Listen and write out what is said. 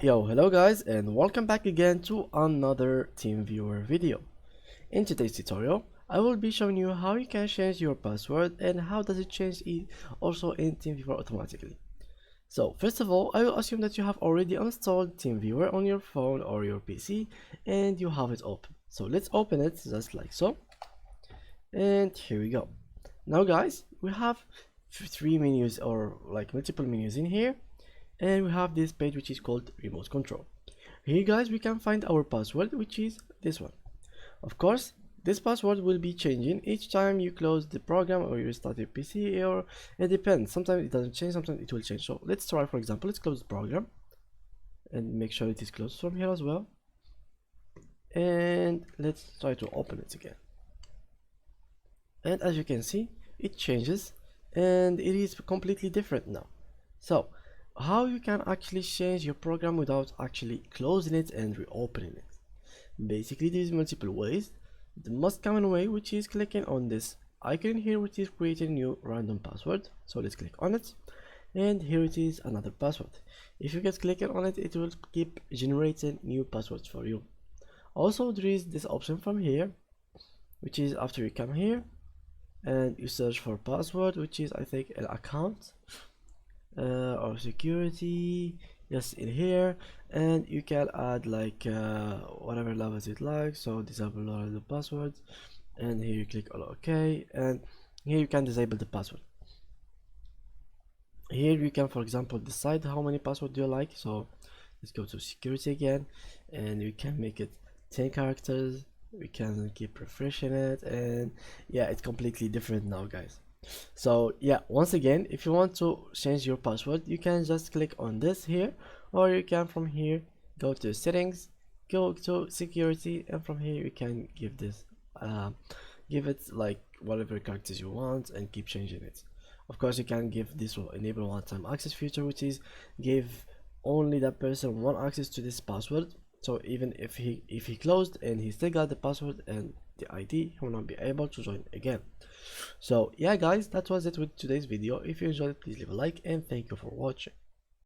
Yo, hello guys, and welcome back again to another TeamViewer video. In today's tutorial, I will be showing you how you can change your password and how does it change it also in TeamViewer automatically. So first of all, I will assume that you have already installed TeamViewer on your phone or your PC and you have it open. So let's open it just like so. And here we go. Now guys, we have three menus or like multiple menus in here, and we have this page which is called remote control. Here guys we can find our password, which is this one. Of course this password will be changing each time you close the program or you restart your PC, or it depends. Sometimes it doesn't change, sometimes it will change. So let's try, for example, let's close the program and make sure it is closed from here as well, and let's try to open it again. And as you can see, it changes and it is completely different now. So how you can actually change your program without actually closing it and reopening it? Basically there's multiple ways. The most common way, which is clicking on this icon here, which is creating a new random password. So let's click on it, and here it is, another password. If you get clicking on it, it will keep generating new passwords for you. Also there is this option from here, which is after you come here and you search for password, which is I think an account or security. Yes, in here, and you can add like whatever levels you'd like. So disable all the passwords, and here you click on OK, and here you can disable the password. Here you can, for example, decide how many passwords you like. So let's go to security again, and you can make it 10 characters. We can keep refreshing it, and yeah, it's completely different now guys. So yeah, once again, if you want to change your password, you can just click on this here, or you can from here go to settings, go to security, and from here you can give this give it like whatever characters you want and keep changing it. Of course you can give this will enable one-time access feature, which is give only that person one access to this password. So even if he closed and he still got the password and the ID, he will not be able to join again. So yeah guys, that was it with today's video. If you enjoyed it, please leave a like, and thank you for watching.